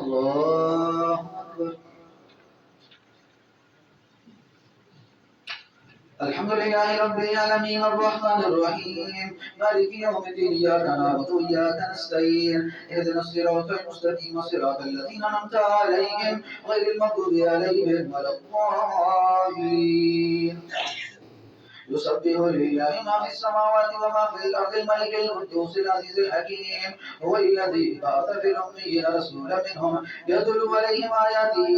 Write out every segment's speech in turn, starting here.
الله أكبر. الحمد لله رب العالمين الرحمن الرحيم مالك يوم الدين إياك نعبد وإياك نستعين اهدنا الصراط المستقيم صراط الذين أنعمت عليهم غير المغضوب عليهم ولا الضالين. يسبح لله ما في السماوات وما في الأرض الملك القدوس العزيز الحكيم هو الذي بعث في الأميين رسولا منهم يتلو عليهم آياته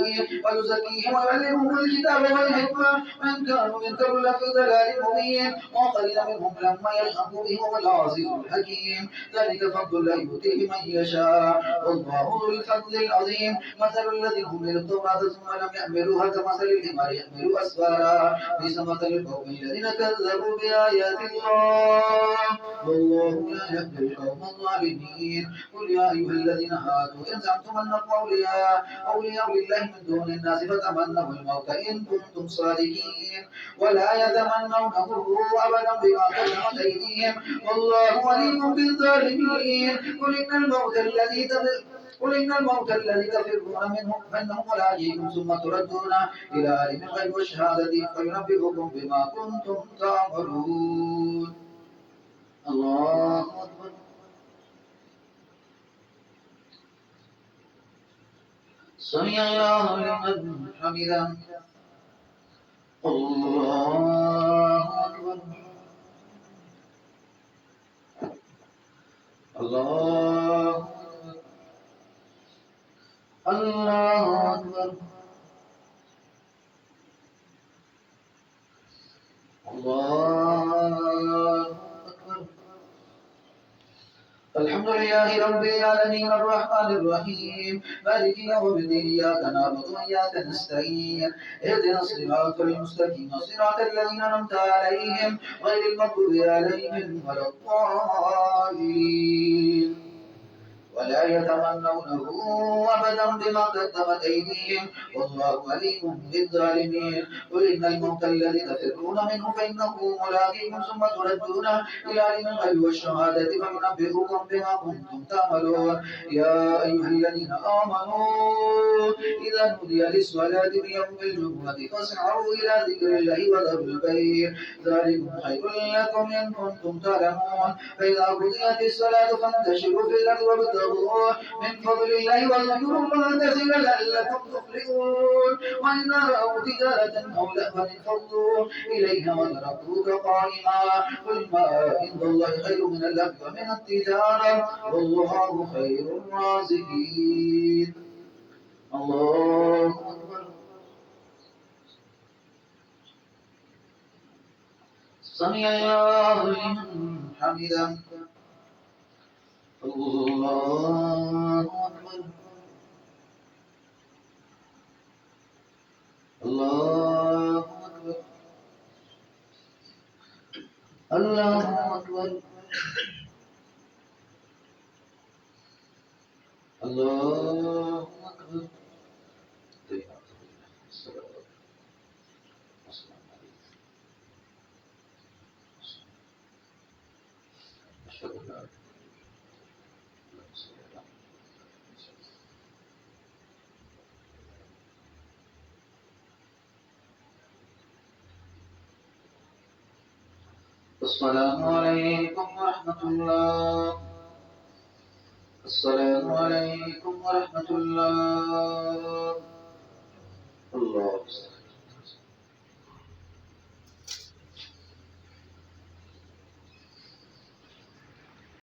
ويزكيهم ويعلمهم الكتاب والحكمة وإن كانوا من قبل لفي ضلال مبين وقليلا منهم لما يلحقوا بهم العزيز الحكيم ذلك فضل الله يؤتيه من يشاء والله ذو الفضل العظيم مثل الذين حملوا التوراة ثم لم يحملوها كمثل الحمار يحمل أسفارا بئس مثل القوم الذين كذبوا بآيات الله والله لا يهدي القوم الظالمين. قل يا أيها الذين هادوا إن زعمتم أنكم أولياء لله من دون الناس فتمنوا الموت إن كنتم صادقين ولا يتمنونه أبدا بما قدمت أيديهم والله عليم بالظالمين. قل إن الموت الذي تفرون منه فإنه ملاقيكم ثم تردون إلى عالم الغيب والشهادة فينبئكم بما كنتم تعملون. الله أكبر. سمع الله لمن حمده. الله أكبر. الله الله أكبر. الله أكبر. الحمد لله رب العالمين الرحمن الرحيم مالك يوم الدين إياك نعبد وإياك نستعين اهدنا الصراط المستقيم صراط الذين أنعمت عليهم غير المغضوب عليهم ولا الضالين ولا يتمنونه أبدا بما قدمت أيديهم والله عليم بالظالمين. قل إن الموت الذي تفرون منه فإنه ملاقيكم ثم تردون إلى عالم الغيب والشهادة فينبئكم بما كنتم تعملون. يا أيها الذين آمنوا إذا نودي للصلاة في يوم الجمعة فاسعوا إلى ذكر الله وذروا البيع ذلكم خير لكم إن كنتم تعلمون. فإذا قضيت الصلاة فانتشروا في الأرض وابتغوا من فضل الله واذكروا الله كثيرا لعلكم تفلحون. وإذا رأوا تجارة أو لهوا انفضوا إليها وتركوك قائما. قل ما عند الله خير من اللهو ومن التجارة والله خير الرازقين. الله أكبر. سمع الله لمن حمده. الله أكبر. الله أكبر. الله أكبر. الله أكبر. السلام عليكم ورحمة الله. السلام عليكم ورحمة الله. الله